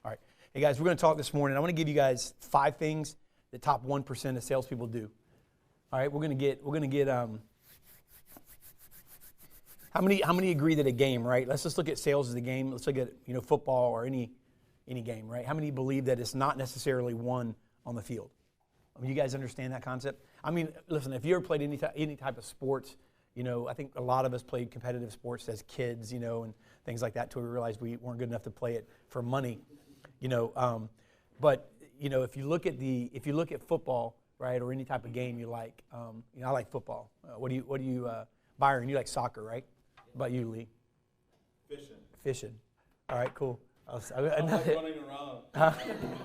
All right. Hey, guys, we're going to talk this morning. I want to give you guys 5 things the top 1% of salespeople do. All right, we're going to get how many agree that a game, right? Let's just look at sales as a game. Let's look at, football or any game, right? How many believe that it's not necessarily won on the field? I mean, you guys understand that concept? I mean, listen, if you ever played any type of sports, I think a lot of us played competitive sports as kids, and things like that until we realized we weren't good enough to play it for money, But if you look at football, right, or any type of game you like, I like football. What do you, Byron? You like soccer, right? How about you, Lee? Fishing. All right, cool. I like running around. Huh?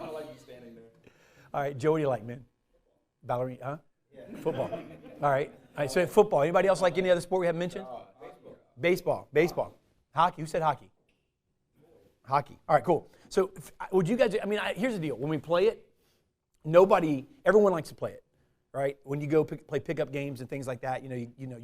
I like you standing there. All right, Joe, what do you like, man? Ballerina, huh? Yeah. Football. All right, so football. Anybody else like any other sport we haven't mentioned? Baseball. Hockey. Who said hockey? Hockey. All right, cool. So would you guys, here's the deal. When we play it, everyone likes to play it, right? When you go play pickup games and things like that, you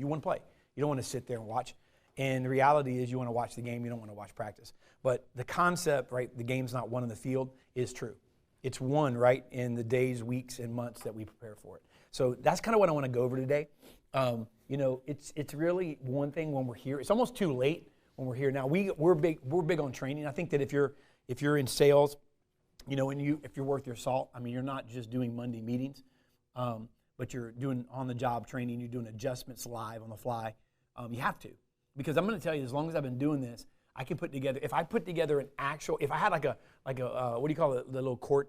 want to play. You don't want to sit there and watch. And the reality is you want to watch the game. You don't want to watch practice. But the concept, right, the game's not won in the field is true. It's won, right, in the days, weeks, and months that we prepare for it. So that's kind of what I want to go over today. It's really one thing when we're here. It's almost too late when we're here. Now, we're big on training. I think that if you're in sales, if you're worth your salt, you're not just doing Monday meetings, but you're doing on-the-job training. You're doing adjustments live on the fly. You have to, because I'm going to tell you, as long as I've been doing this, I can put together. If I put together if I had like a what do you call the little court?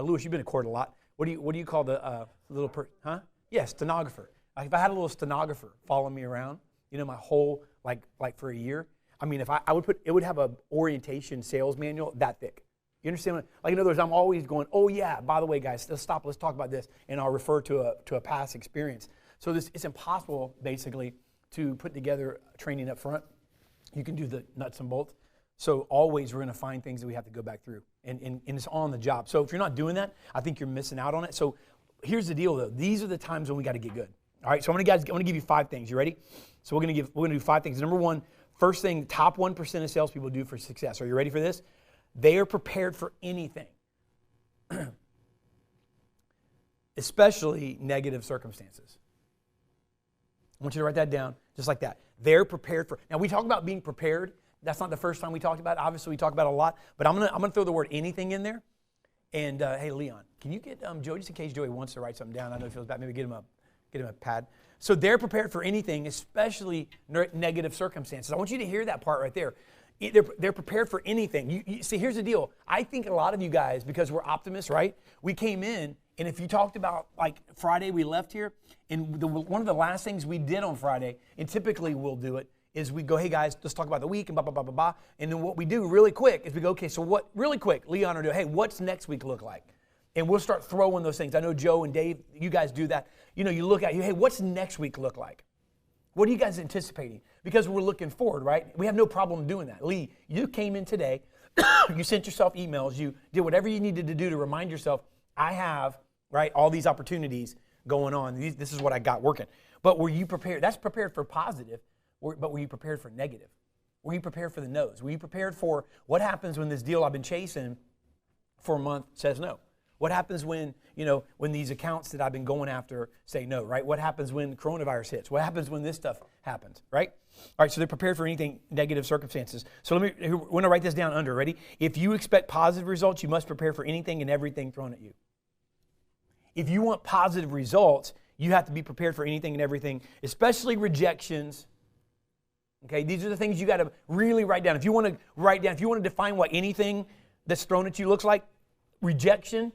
Lewis, you've been in court a lot. What do you call the little huh? Yeah, stenographer. If I had a little stenographer following me around, my whole like for a year. If I would put, it would have a orientation sales manual that thick. You understand? In other words, I'm always going, oh yeah, by the way, guys, let's talk about this, and I'll refer to a past experience. So it's impossible, basically, to put together training up front. You can do the nuts and bolts. So always we're going to find things that we have to go back through, and it's on the job. So if you're not doing that, I think you're missing out on it. So here's the deal, though. These are the times when we got to get good. All right. So I'm going to give you 5 things. You ready? So we're going to do 5 things. Number 1, first thing, top 1% of salespeople do for success. Are you ready for this? They are prepared for anything, especially negative circumstances. I want you to write that down, just like that. They're prepared for. Now, we talk about being prepared. That's not the first time we talked about it. Obviously, we talk about it a lot. But I'm gonna throw the word anything in there. And hey, Leon, can you get Joey, just in case Joey wants to write something down? I know he feels bad. Maybe get him a pad. So they're prepared for anything, especially negative circumstances. I want you to hear that part right there. They're prepared for anything. You see, here's the deal. I think a lot of you guys, because we're optimists, right? We came in, and if you talked about, like, Friday we left here, and one of the last things we did on Friday, and typically we'll do it, is we go, hey, guys, let's talk about the week, and blah, blah, blah, blah, blah. And then what we do really quick is we go, okay, so what, really quick, Leon will do, hey, what's next week look like? And we'll start throwing those things. I know Joe and Dave, you guys do that. You look at, hey, what's next week look like? What are you guys anticipating? Because we're looking forward, right? We have no problem doing that. Lee, you came in today, you sent yourself emails, you did whatever you needed to do to remind yourself, I have, right, all these opportunities going on. This is what I got working. But were you prepared? That's prepared for positive, but were you prepared for negative? Were you prepared for the no's? Were you prepared for what happens when this deal I've been chasing for a month says no? What happens when these accounts that I've been going after say no, right? What happens when coronavirus hits? What happens when this stuff happens, right? All right, so they're prepared for anything, negative circumstances. So we're going to write this down under, ready? If you expect positive results, you must prepare for anything and everything thrown at you. If you want positive results, you have to be prepared for anything and everything, especially rejections. Okay, these are the things you got to really write down. If you want to define what anything that's thrown at you looks like, rejection,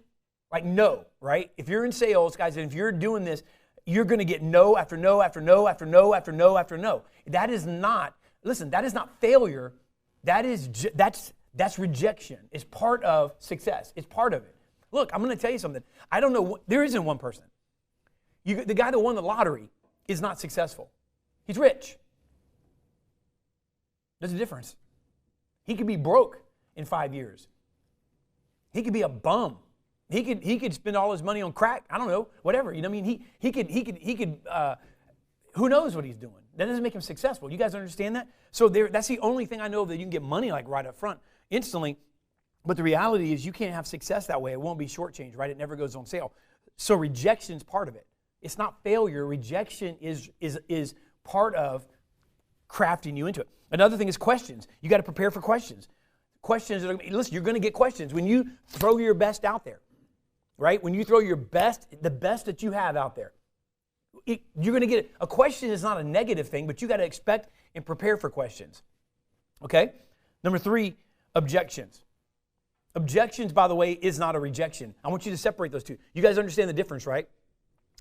like no, right? If you're in sales, guys, and if you're doing this, you're going to get no after no after no after no after no after no. That is not failure. That's rejection. It's part of success. It's part of it. Look, I'm going to tell you something. I don't know. There isn't one person. The guy that won the lottery is not successful. He's rich. There's a difference. He could be broke in 5 years. He could be a bum. He could spend all his money on crack. I don't know, whatever. You know what I mean? He could. Who knows what he's doing? That doesn't make him successful. You guys understand that? So that's the only thing I know that you can get money like right up front. instantly. But the reality is you can't have success that way. It won't be shortchanged, right? It never goes on sale. So rejection's part of it. It's not failure. Rejection is part of crafting you into it. Another thing is questions. You got to prepare for questions. Questions, listen, you're going to get questions. When you throw your best out there, right? When you throw your best, the best that you have out there, you're going to get it. A question is not a negative thing, but you got to expect and prepare for questions. Okay? Number 3, objections. Objections, by the way, is not a rejection. I want you to separate those two. You guys understand the difference, right?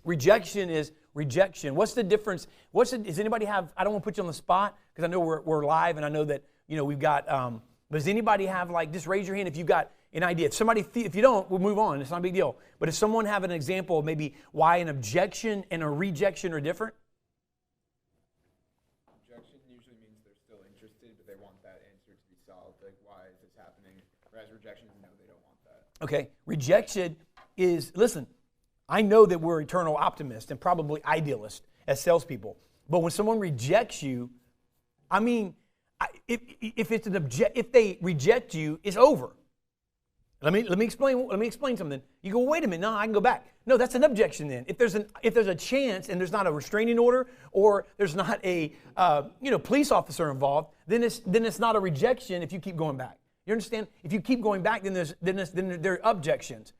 Rejection is rejection. What's the difference? Does anybody have, I don't want to put you on the spot because I know we're live and I know that, we've got, does anybody have just raise your hand if you've got an idea. If you don't, we'll move on. It's not a big deal. But if someone have an example of maybe why an objection and a rejection are different? Objection usually means they're still interested, but they want that answer to be solved. Like, why is this happening? Whereas rejection is no, they don't want that. Okay. Rejection is, listen, I know that we're eternal optimists and probably idealists as salespeople. But when someone rejects you, I mean, if they reject you, it's over. Let me explain something. You go, wait a minute, no, I can go back. No, that's an objection then. If there's a chance and there's not a restraining order or there's not a police officer involved, then it's not a rejection if you keep going back. You understand? If you keep going back, then there are objections.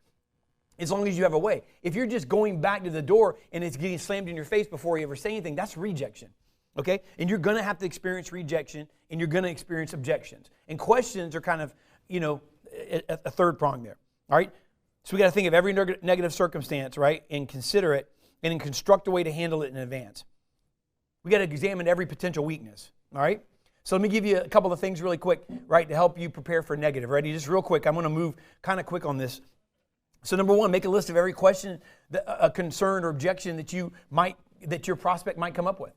As long as you have a way. If you're just going back to the door and it's getting slammed in your face before you ever say anything, that's rejection. Okay? And you're going to have to experience rejection and you're going to experience objections. And questions are kind of, a third prong there. All right? So we got to think of every negative circumstance, right? And consider it and then construct a way to handle it in advance. We got to examine every potential weakness. All right? So let me give you a couple of things really quick, right, to help you prepare for negative. Ready? Just real quick. I'm going to move kind of quick on this. So number 1, make a list of every question, a concern or objection that your prospect might come up with.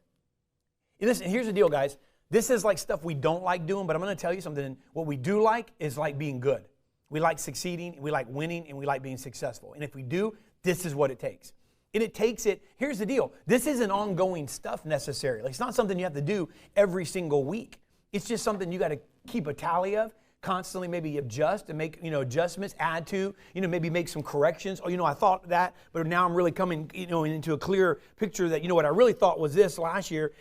And listen, here's the deal, guys. This is like stuff we don't like doing, but I'm going to tell you something. What we do like is like being good. We like succeeding, we like winning, and we like being successful. And if we do, this is what it takes. And it takes it, here's the deal. This isn't ongoing stuff necessarily. It's not something you have to do every single week. It's just something you got to keep a tally of, constantly maybe adjust and make, adjustments, add to, maybe make some corrections. Oh, I thought that, but now I'm really coming, into a clear picture that, what I really thought was this last year.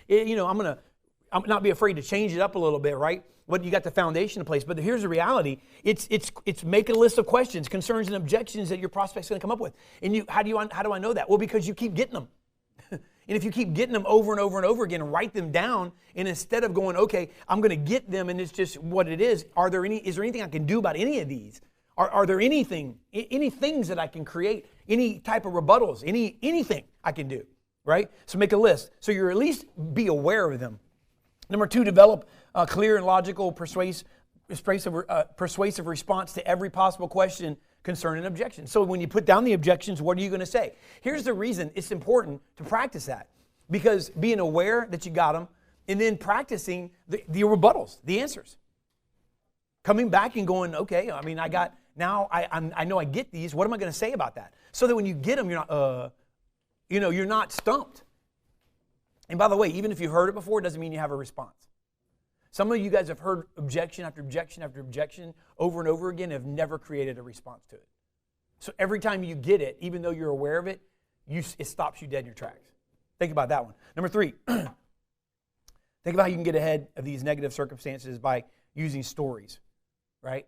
I'm not be afraid to change it up a little bit, right? But you got the foundation in place. But here's the reality. It's make a list of questions, concerns, and objections that your prospect's going to come up with. And how do I know that? Well, because you keep getting them. And if you keep getting them over and over and over again, write them down. And instead of going, okay, I'm going to get them and it's just what it is, is there anything I can do about any of these? Are there any things that I can create? Any type of rebuttals? Anything I can do, right? So make a list. So you're at least be aware of them. Number 2, develop a clear and logical persuasive response to every possible question, concern, and objection. So when you put down the objections, what are you going to say? Here's the reason it's important to practice that. Because being aware that you got them, and then practicing the rebuttals, the answers. Coming back and going, okay, I know I get these. What am I going to say about that? So that when you get them, you're not stumped. And by the way, even if you've heard it before, it doesn't mean you have a response. Some of you guys have heard objection after objection after objection over and over again and have never created a response to it. So every time you get it, even though you're aware of it, it stops you dead in your tracks. Think about that one. Number 3, think about how you can get ahead of these negative circumstances by using stories, right?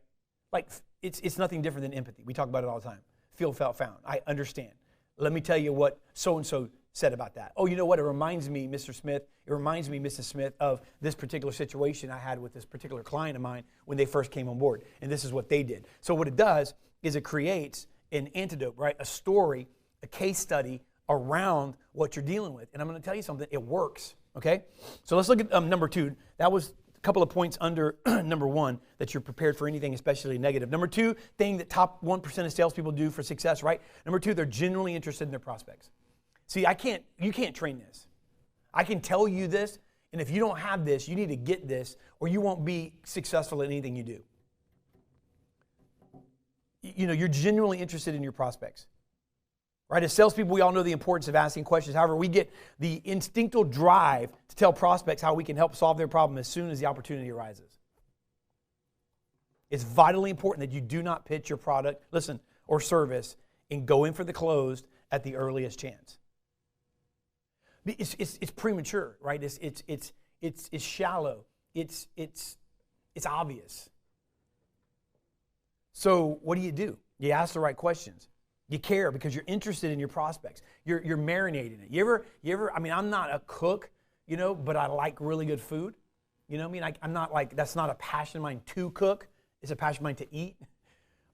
Like it's nothing different than empathy. We talk about it all the time. Feel, felt, found. I understand. Let me tell you what so-and-so said about that. Oh, you know what? It reminds me, Mr. Smith, Mrs. Smith, of this particular situation I had with this particular client of mine when they first came on board. And this is what they did. So what it does is it creates an antidote, right? A story, a case study around what you're dealing with. And I'm going to tell you something. It works, okay? So let's look at number 2. That was a couple of points under number 1, that you're prepared for anything, especially negative. Number 2, thing that top 1% of salespeople do for success, right? Number 2, they're genuinely interested in their prospects. See, you can't train this. I can tell you this, and if you don't have this, you need to get this, or you won't be successful in anything you do. You're genuinely interested in your prospects. Right? As salespeople, we all know the importance of asking questions. However, we get the instinctual drive to tell prospects how we can help solve their problem as soon as the opportunity arises. It's vitally important that you do not pitch your product, listen, or service and go in for the closed at the earliest chance. It's premature, right? It's shallow. It's obvious. So what do? You ask the right questions. You care because you're interested in your prospects. You're marinating it. You ever? I mean, I'm not a cook, but I like really good food. You know what I mean? I'm not like, that's not a passion of mine to cook. It's a passion of mine to eat.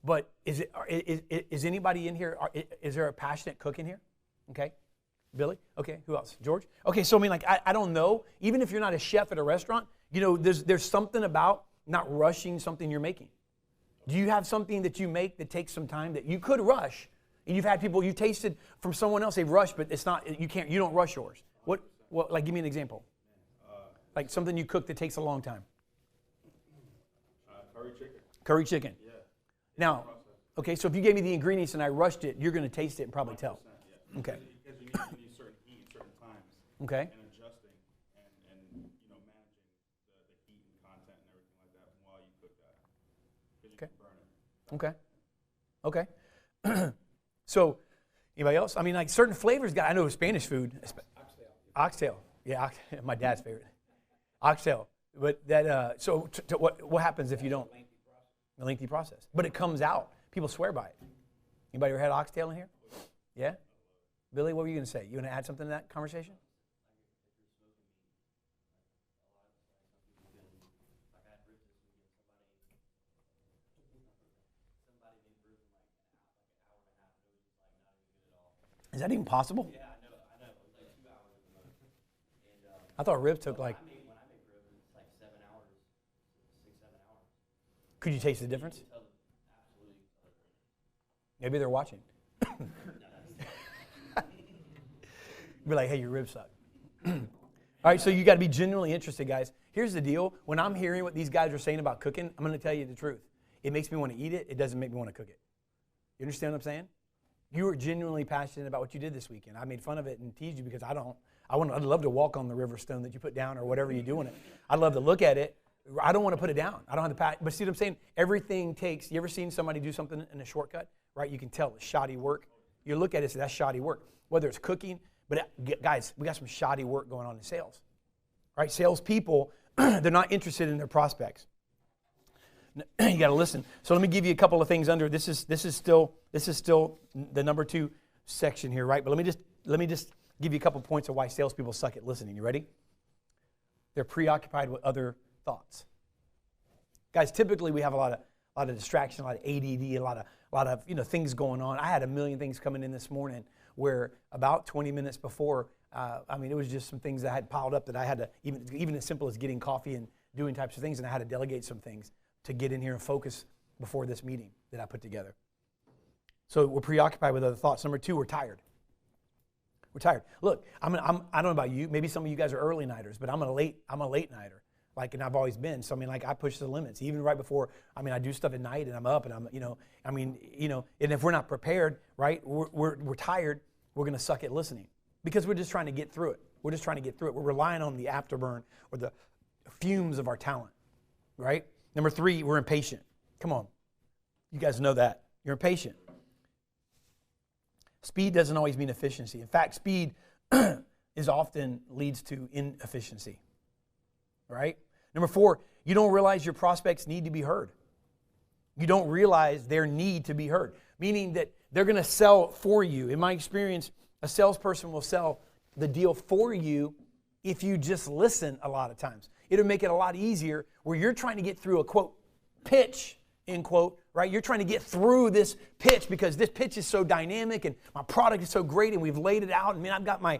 But is anybody in here, is there a passionate cook in here? Okay. Billy? Okay. Who else? George? Okay. So I mean, like, I don't know. Even if you're not a chef at a restaurant, there's something about not rushing something you're making. Do you have something that you make that takes some time that you could rush? And you've had people, you tasted from someone else, they've rushed, but it's not, you don't rush yours. What, like, give me an example. Like something you cook that takes a long time. Curry chicken. Curry chicken. Yeah. Now, okay, so if you gave me the ingredients and I rushed it, you're going to taste it and probably tell. Yeah. Okay. Because you need certain heat, certain times. Okay. And adjusting and managing the heat and content and everything like that while you cook that. Because you can burn it. Okay. So, anybody else? I mean, like certain flavors, I know Spanish food. Oxtail. Yeah, my dad's favorite. Oxtail. But that, so what happens if you don't? A lengthy process. But it comes out. People swear by it. Anybody ever had oxtail in here? Yeah? Billy, what were you going to say? You want to add something to that conversation? Is that even possible? Yeah, I know. It was like 2 hours at the most. And, I thought ribs took like... when I make ribs, it's like 7 hours, 6-7 hours. Could you taste the difference? Absolutely. Maybe they're watching. Be like, hey, your ribs suck. All right, so you got to be genuinely interested, guys. Here's the deal. When I'm hearing what these guys are saying about cooking, I'm going to tell you the truth. It makes me want to eat it. It doesn't make me want to cook it. You understand what I'm saying? You were genuinely passionate about what you did this weekend. I made fun of it and teased you because I'd love to walk on the river stone that you put down or whatever you do in it. I'd love to look at it. I don't want to put it down. I don't have the passion. But see what I'm saying? Everything takes, you ever seen somebody do something in a shortcut? Right? You can tell it's shoddy work. You look at it and say, that's shoddy work. Whether it's cooking, but guys, we got some shoddy work going on in sales. Right? Salespeople, they're not interested in their prospects. You got to listen. So let me give you a couple of things under. This is still the number 2 section here, right? But let me just give you a couple points of why salespeople suck at listening. You ready? They're preoccupied with other thoughts. Guys, typically we have a lot of distraction, a lot of ADD, a lot of things going on. I had a million things coming in this morning where about 20 minutes before, it was just some things that I had piled up that I had to, even as simple as getting coffee and doing types of things, and I had to delegate some things to get in here and focus before this meeting that I put together. So we're preoccupied with other thoughts. Number 2, we're tired. We're tired. Look, I don't know about you. Maybe some of you guys are early nighters, but I'm a late nighter. And I've always been. So I push the limits. Even right before, I do stuff at night and I'm up and and if we're not prepared, right, we're tired, we're going to suck at listening because we're just trying to get through it. We're relying on the afterburn or the fumes of our talent, right? Number 3, we're impatient. Come on. You guys know that. You're impatient. Speed doesn't always mean efficiency. In fact, speed often leads to inefficiency. Right? Number 4, you don't realize your prospects need to be heard. You don't realize their need to be heard, meaning that they're going to sell for you. In my experience, a salesperson will sell the deal for you if you just listen a lot of times. It'll make it a lot easier where you're trying to get through a, quote, pitch, end quote, right? You're trying to get through this pitch because this pitch is so dynamic and my product is so great and we've laid it out. And I've got my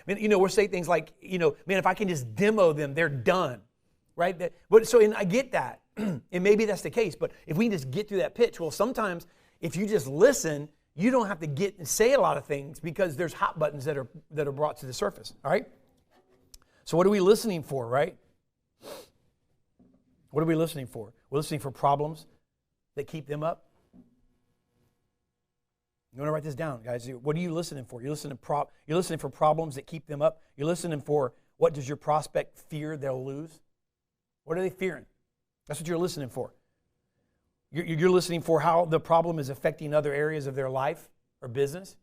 we'll say things like, if I can just demo them, they're done, right? I get that. And maybe that's the case. But if we can just get through that pitch, well, sometimes if you just listen, you don't have to get and say a lot of things because there's hot buttons that are brought to the surface, all right? So what are we listening for, right? What are we listening for? We're listening for problems that keep them up. You want to write this down, guys. What are you listening for? You're listening for problems that keep them up. You're listening for what does your prospect fear they'll lose? What are they fearing? That's what you're listening for. You're listening for how the problem is affecting other areas of their life or business.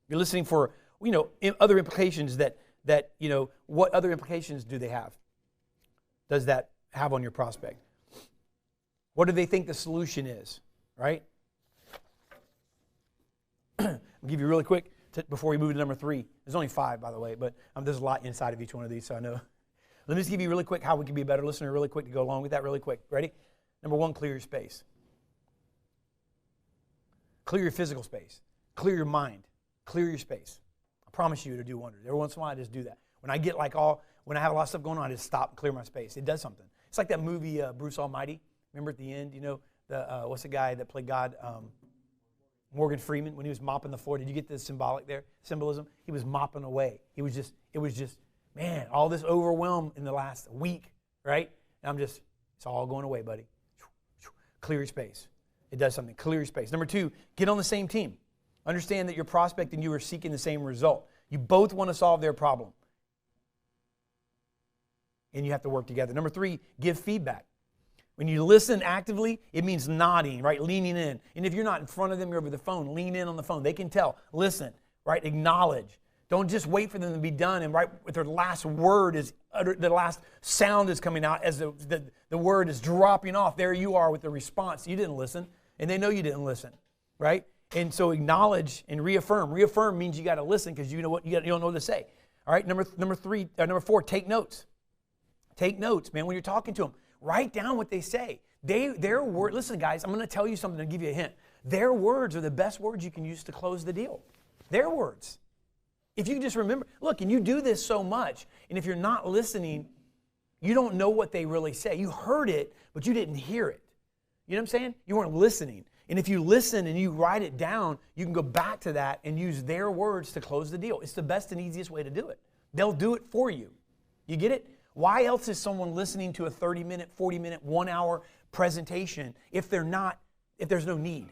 You're listening for, other implications that what other implications do they have? Does that have on your prospect? What do they think the solution is, right? I'll give you really quick before we move to number 3. There's only 5, by the way, but there's a lot inside of each one of these, so I know. Let me just give you really quick how we can be a better listener really quick to go along with that really quick. Ready? Number 1, clear your space. Clear your physical space. Clear your mind. Clear your space. I promise you to do wonders. Every once in a while, I just do that. When I get when I have a lot of stuff going on, I just stop and clear my space. It does something. It's like that movie, Bruce Almighty. Remember at the end, what's the guy that played God? Morgan Freeman, when he was mopping the floor. Did you get the symbolism? He was mopping away. It was just, man, all this overwhelm in the last week, right? And it's all going away, buddy. Clear your space. It does something. Clear your space. Number 2, get on the same team. Understand that your prospect and you are seeking the same result. You both want to solve their problem. And you have to work together. Number 3, give feedback. When you listen actively, it means nodding, right? Leaning in. And if you're not in front of them, you're over the phone, lean in on the phone. They can tell. Listen, right? Acknowledge. Don't just wait for them to be done and right with their last word is uttered, the last sound is coming out as the word is dropping off. There you are with the response. You didn't listen, and they know you didn't listen, right? And so acknowledge and reaffirm. Reaffirm means you got to listen because you know what you don't know what to say. All right, number 4, take notes. Take notes, man. When you're talking to them, write down what they say. Their word. Listen, guys, I'm going to tell you something to give you a hint. Their words are the best words you can use to close the deal. Their words. If you just remember, look, and you do this so much, and if you're not listening, you don't know what they really say. You heard it, but you didn't hear it. You know what I'm saying? You weren't listening. And if you listen and you write it down, you can go back to that and use their words to close the deal. It's the best and easiest way to do it. They'll do it for you. You get it? Why else is someone listening to a 30-minute, 40-minute, 1-hour presentation if there's no need?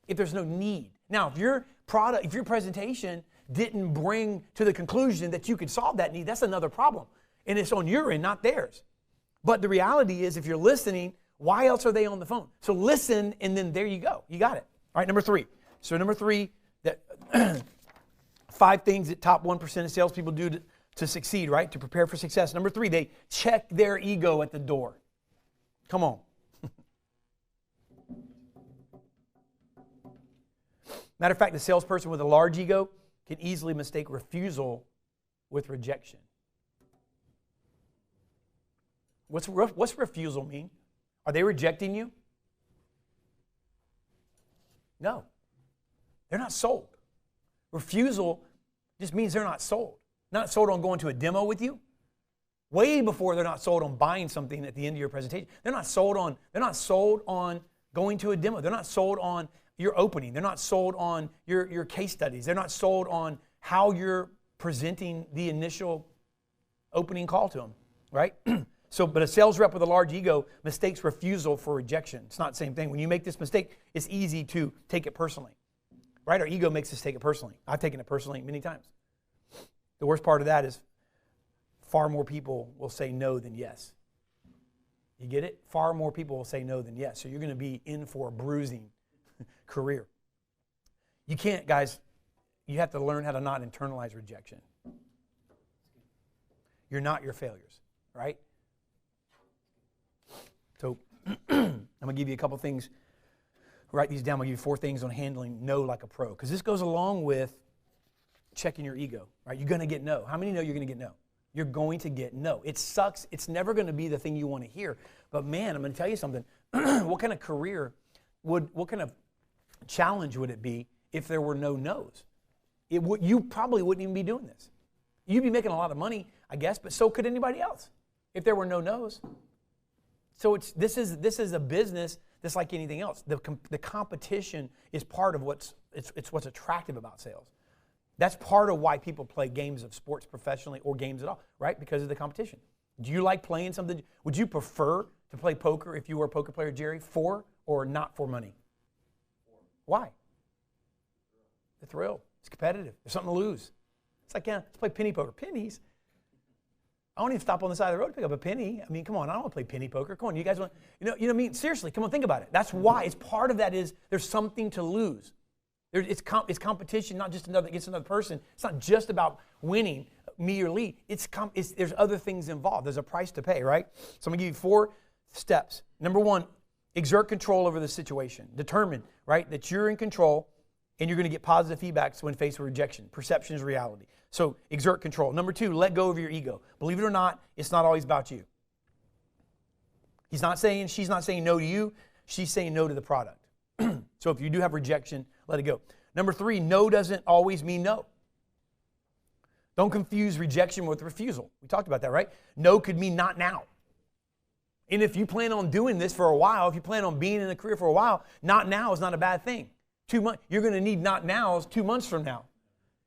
If there's no need. Now, if your presentation didn't bring to the conclusion that you could solve that need, that's another problem. And it's on your end, not theirs. But the reality is if you're listening, why else are they on the phone? So listen, and then there you go. You got it. All right, number 3. So number 3, that 5 things that top 1% of salespeople do to succeed, right? To prepare for success. Number 3, they check their ego at the door. Come on. Matter of fact, the salesperson with a large ego can easily mistake refusal with rejection. What's refusal mean? Are they rejecting you? No. They're not sold. Refusal just means they're not sold. Not sold on going to a demo with you. Way before they're not sold on buying something at the end of your presentation. They're not sold on going to a demo. They're not sold on your opening. They're not sold on your case studies. They're not sold on how you're presenting the initial opening call to them, right? But a sales rep with a large ego mistakes refusal for rejection. It's not the same thing. When you make this mistake, it's easy to take it personally, right? Our ego makes us take it personally. I've taken it personally many times. The worst part of that is far more people will say no than yes. You get it? Far more people will say no than yes. So you're going to be in for a bruising career. You can't, guys, you have to learn how to not internalize rejection. You're not your failures, right? So I'm going to give you a couple things. Write these down. I'm going to give you 4 things on handling no like a pro. Because this goes along with checking your ego, right? You're going to get no. How many know you're going to get no? You're going to get no. It sucks. It's never going to be the thing you want to hear. But man, I'm going to tell you something. What kind of career what kind of challenge would it be if there were no no's? You probably wouldn't even be doing this. You'd be making a lot of money, I guess, but so could anybody else if there were no no's. So this is a business that's like anything else. The competition is part of what's attractive about sales. That's part of why people play games of sports professionally or games at all, right? Because of the competition. Do you like playing something? Would you prefer to play poker if you were a poker player, Jerry, for or not for money? Why? The thrill. It's competitive. There's something to lose. It's like, yeah, let's play penny poker. Pennies? I won't even stop on the side of the road to pick up a penny. I mean, come on, I don't want to play penny poker. Come on, you guys want, you know what I mean? Seriously, come on, think about it. That's why. It's part of that is there's something to lose. It's competition, not just against another person. It's not just about winning, me or Lee. There's other things involved. There's a price to pay, right? So I'm going to give you 4 steps. Number 1, exert control over the situation. Determine, right, that you're in control and you're going to get positive feedbacks when faced with rejection. Perception is reality. So exert control. Number 2, let go of your ego. Believe it or not, it's not always about you. She's not saying no to you. She's saying no to the product. So if you do have rejection, let it go. Number 3, no doesn't always mean no. Don't confuse rejection with refusal. We talked about that, right? No could mean not now. And if you plan on doing this for a while, if you plan on being in a career for a while, not now is not a bad thing. 2 months, you're going to need not nows 2 months from now.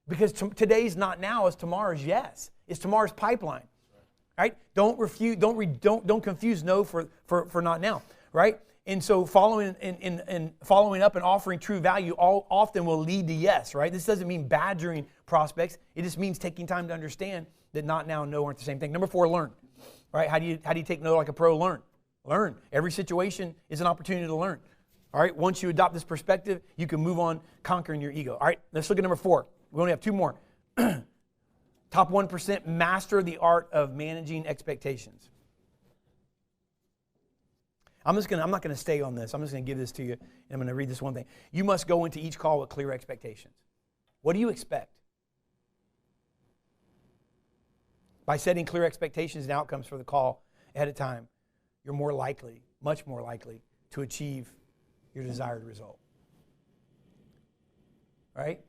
Because today's not now is tomorrow's yes. It's tomorrow's pipeline. Right? Don't confuse no for not now. Right? And so following up and offering true value often will lead to yes, right? This doesn't mean badgering prospects. It just means taking time to understand that not now and no aren't the same thing. Number 4, learn. Right? How do you take no like a pro? Learn. Learn. Every situation is an opportunity to learn. All right? Once you adopt this perspective, you can move on conquering your ego. All right? Let's look at number 4. We only have 2 more. Top 1%, master the art of managing expectations. I'm not going to stay on this. I'm just going to give this to you, and I'm going to read this one thing. You must go into each call with clear expectations. What do you expect? By setting clear expectations and outcomes for the call ahead of time, you're more likely, much more likely, to achieve your desired result. Right?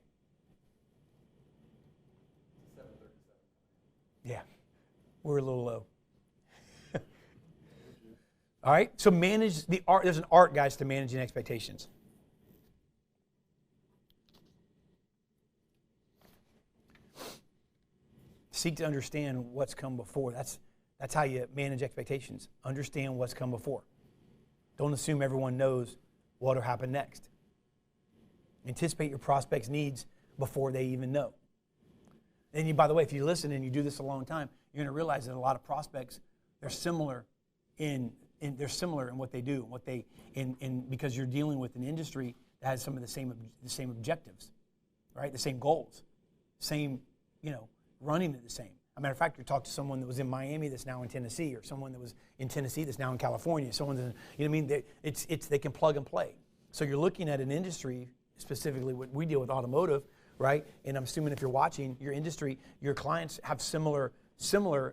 Yeah, we're a little low. All right, so manage the art. There's an art, guys, to managing expectations. Seek to understand what's come before. That's how you manage expectations. Understand what's come before. Don't assume everyone knows what will happen next. Anticipate your prospects' needs before they even know. And by the way, if you listen and you do this a long time, you're going to realize that a lot of prospects, they're similar in what they do, because you're dealing with an industry that has some of the same objectives, right? The same goals, same, running it the same. As a matter of fact, you talk to someone that was in Miami that's now in Tennessee, or someone that was in Tennessee that's now in California. Someone that, you know what I mean? They can plug and play. So you're looking at an industry, specifically what we deal with, automotive, right? And I'm assuming if you're watching your industry, your clients have similar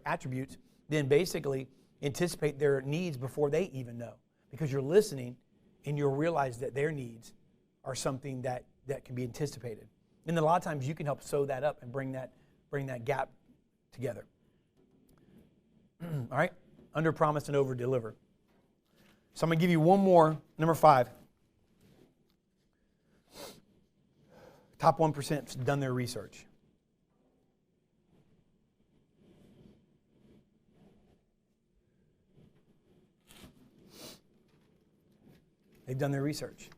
attributes. Then basically anticipate their needs before they even know, because you're listening and you'll realize that their needs are something that can be anticipated. And a lot of times you can help sew that up and bring that gap together. All right? Under promise and over deliver. So I'm going to give you one more, number 5. Top 1% has done their research. They've done their research.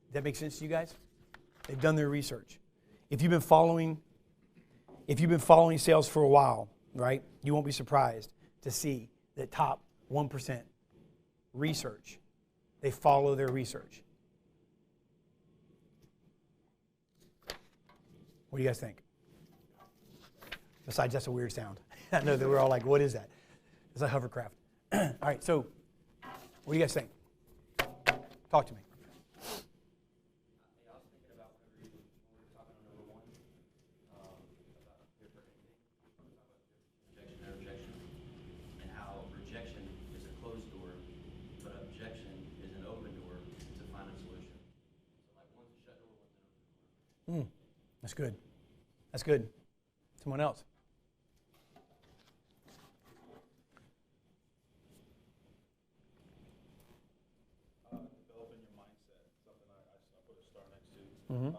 Does that make sense to you guys? They've done their research. If you've been following sales for a while, right, you won't be surprised to see that top 1% research. They follow their research. What do you guys think? Besides, that's a weird sound. I know that we're all like, what is that? It's a hovercraft. All right, so what do you guys think? Talk to me. I was thinking about when we were talking on number 1, about peer predicting, about rejection, and how rejection is a closed door, but objection is an open door to find a solution. So like one's a shut door, one's an open door. That's good. That's good. Someone else. Developing your mindset, something I put a star next to. Mm-hmm.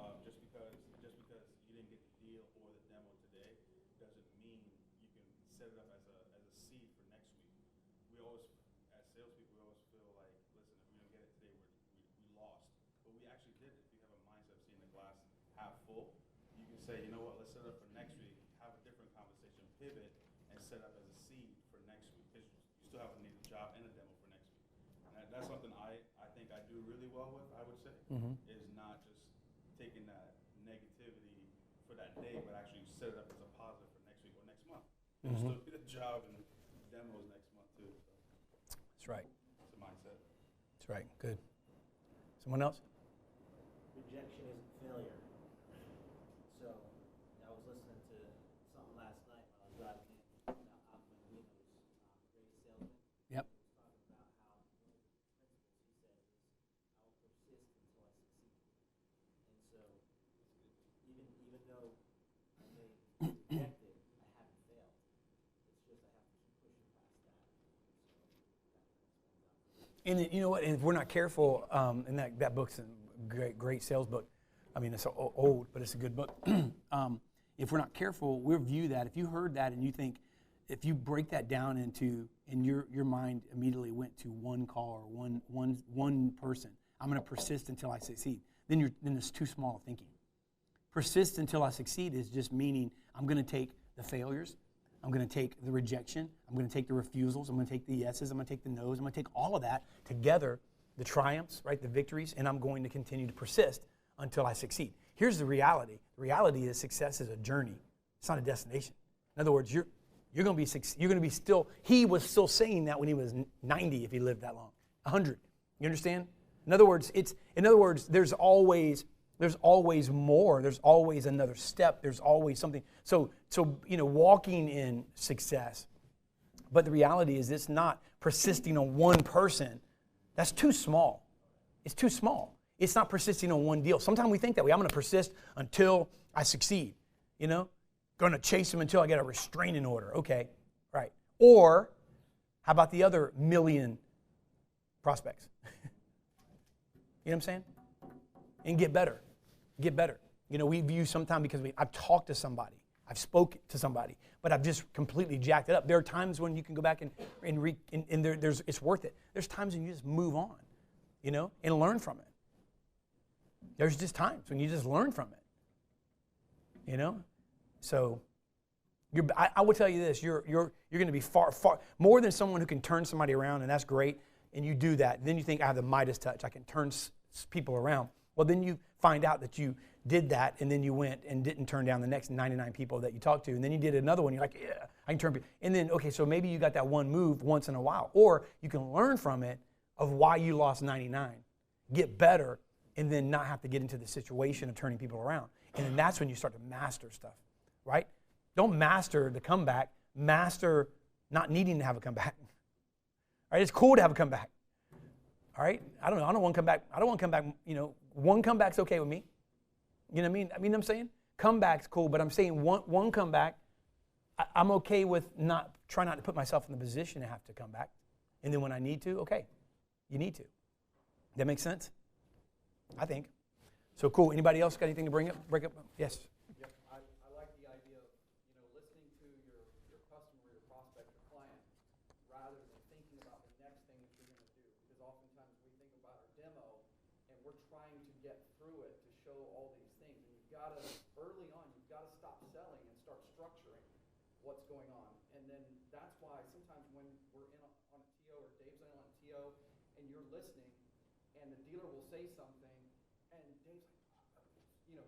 Just because you didn't get the deal or the demo today doesn't mean you can set it up as a seed for next week. We always, as salespeople, we always feel like, listen, if we don't get it today, we lost. But we actually did it. If you have a mindset of seeing the glass half full, you can say, you know what, let's set it up set up as a seed for next week because you still have to need a job and a demo for next week. And that's something I think I do really well with, I would say, is not just taking that negativity for that day, but actually set it up as a positive for next week or next month. There'll still be the job and demos next month too. So That's right. it's a mindset. That's right. Good. Someone else? Rejection isn't failure. So I was listening to something last night when I was driving in. Out Windows, great salesman. Yep. He was talking about how one of the principles he said is, I will persist until I succeed. And so even though I may be rejected, I haven't failed. It's just I have to keep pushing past that. So And you know what? And if we're not careful, and that book's a great sales book. I mean, it's old, but it's a good book. If we're not careful, we'll view that. If you heard that and you think, if you break that down into, and your mind immediately went to one call or one person, I'm going to persist until I succeed. Then it's too small of thinking. Persist until I succeed is just meaning I'm going to take the failures, I'm going to take the rejection, I'm going to take the refusals, I'm going to take the yeses, I'm going to take the no's, I'm going to take all of that together, the triumphs, right, the victories, and I'm going to continue to persist until I succeed. Here's the reality. The reality is success is a journey. It's not a destination. In other words, you're going to be still. He was still saying that when he was 90, if he lived that long, 100. You understand? In other words, there's always more. There's always another step. There's always something. So walking in success. But the reality is, it's not persisting on one person. That's too small. It's too small. It's not persisting on one deal. Sometimes we think that way. I'm going to persist until I succeed. Going to chase him until I get a restraining order. Okay, right. Or how about the other million prospects? You know what I'm saying? And get better. Get better. We view sometimes because I've talked to somebody. I've spoken to somebody, but I've just completely jacked it up. There are times when you can go back and it's worth it. There's times when you just move on, and learn from it. There's just times when you just learn from it, So I will tell you this: you're going to be far more than someone who can turn somebody around, and that's great. And you do that, then you think I have the Midas touch. I can turn people around. Well, then you find out that you did that, and then you went and didn't turn down the next 99 people that you talked to, and then you did another one. You're like, yeah, I can turn people. And then, okay, so maybe you got that one move once in a while, or you can learn from it of why you lost 99, get better, and then not have to get into the situation of turning people around. And then that's when you start to master stuff, right? Don't master the comeback. Master not needing to have a comeback. All right, it's cool to have a comeback. All right, I don't want to come back. I don't want to come back. One comeback's okay with me. You know what I mean? What I'm saying? Comeback's cool, but I'm saying one comeback, I'm okay with try not to put myself in the position to have to come back. And then when I need to, okay, you need to. That makes sense? I think. So cool. Anybody else got anything to break up? Yes. Yep. I like the idea of listening to your customer, your prospect, your client, rather than thinking about the next thing that you're going to do. Because oftentimes we think about our demo and we're trying to get through it to show all these things. And early on, you've got to stop selling and start structuring what's going on. And then that's why sometimes when we're on a TO or Dave's on a TO and you're listening and the dealer will say something and Dave's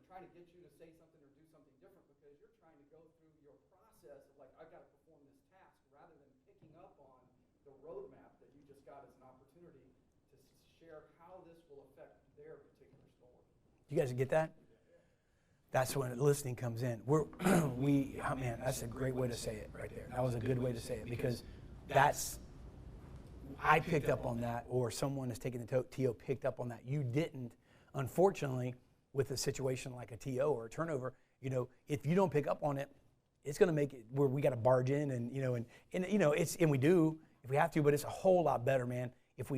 trying to get you to say something or do something different because you're trying to go through your process of like, I've got to perform this task rather than picking up on the roadmap that you just got as an opportunity to share how this will affect their particular store. You guys get that? That's when listening comes in. That's a great way to say it right there. That was a good way to say it because I picked up on that, or someone has taken the TO picked up on that. You didn't, unfortunately, with a situation like a TO or a turnover. If you don't pick up on it, it's going to make it where we got to barge in and we do if we have to, but it's a whole lot better, man. If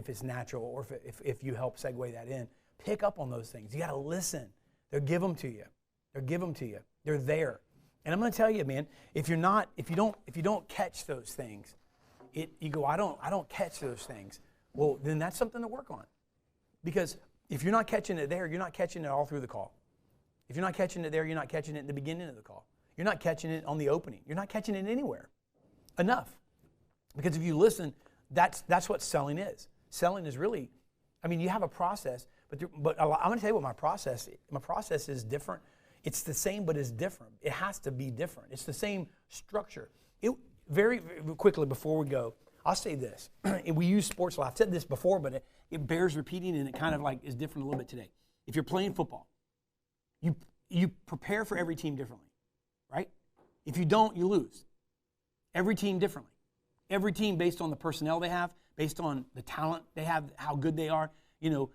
it's natural or if you help segue that in, pick up on those things. You got to listen. They'll give them to you. They're there. And I'm going to tell you, man, if you don't catch those things, you go, I don't catch those things. Well, then that's something to work on. Because if you're not catching it there, you're not catching it all through the call. If you're not catching it there, you're not catching it in the beginning of the call. You're not catching it on the opening. You're not catching it anywhere. enough. Because if you listen, that's what selling is. Selling is really, I mean, you have a process, but I'm going to tell you what my process is different. It's the same, but it's different. It has to be different. It's the same structure. Very quickly before we go, I'll say this. We use sports a lot. I've said this before, but it bears repeating, and it kind of like is different a little bit today. If you're playing football, you prepare for every team differently, right? If you don't, you lose. Every team differently. Every team based on the personnel they have, based on the talent they have, how good they are,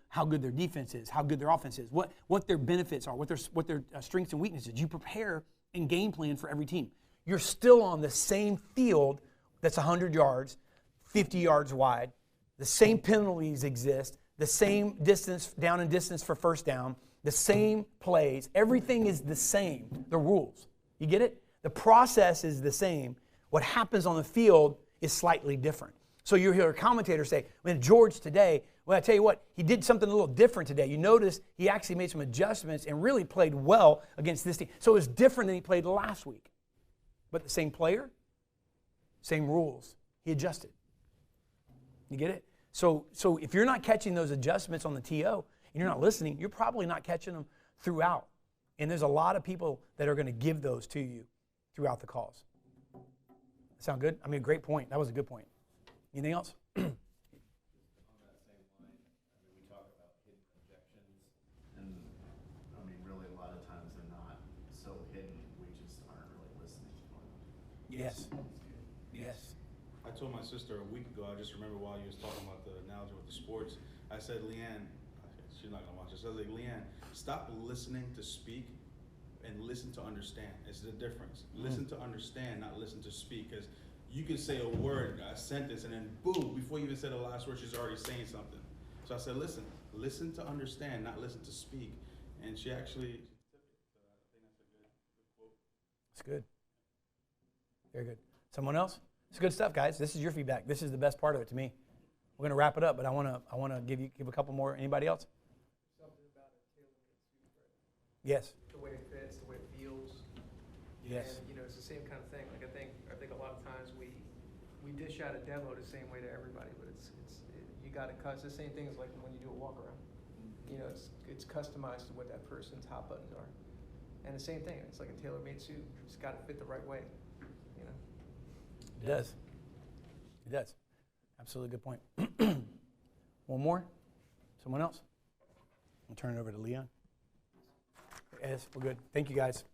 how good their defense is, how good their offense is, what their benefits are, what their strengths and weaknesses. You prepare and game plan for every team. You're still on the same field that's 100 yards, 50 yards wide. The same penalties exist, the same distance, down and distance for first down, the same plays. Everything is the same, the rules. You get it? The process is the same. What happens on the field is slightly different. So you hear a commentator say, when George today, well, I tell you what, he did something a little different today. You notice he actually made some adjustments and really played well against this team. So it was different than he played last week. But the same player, same rules. He adjusted. You get it? So if you're not catching those adjustments on the TO and you're not listening, you're probably not catching them throughout. And there's a lot of people that are going to give those to you throughout the calls. Sound good? I mean, great point. That was a good point. Anything else? On that same line, we talk about hidden objections, and I mean, really, a lot of times they're not so hidden. We just aren't really listening to them. Yes. Yes. I told my sister a week ago. I just remember while you was talking about the analogy with the sports. I said, Leanne, she's not gonna watch this. I was like, Leanne, stop listening to speak and listen to understand. It's the difference. Listen to understand, not listen to speak. Because you can say a word, a sentence, and then boom, before you even said the last word, she's already saying something. So I said, listen to understand, not listen to speak. And she actually took it. So I think that's a good quote. That's good. Very good. Someone else? It's good stuff, guys. This is your feedback. This is the best part of it to me. We're going to wrap it up, but I want to give a couple more. Anybody else? Something about it tailor-made suit, right? Yes. The way it fits, the way it feels. Yes. And, it's the same kind of thing. Like, I think a lot of times we dish out a demo the same way to everybody, but you got to it's the same thing as like when you do a walk around. It's customized to what that person's hot buttons are. And the same thing, it's like a tailor-made suit. It's got to fit the right way, It does. It does. Absolutely good point. One more? Someone else? I'll turn it over to Leon. Yes, we're good. Thank you, guys.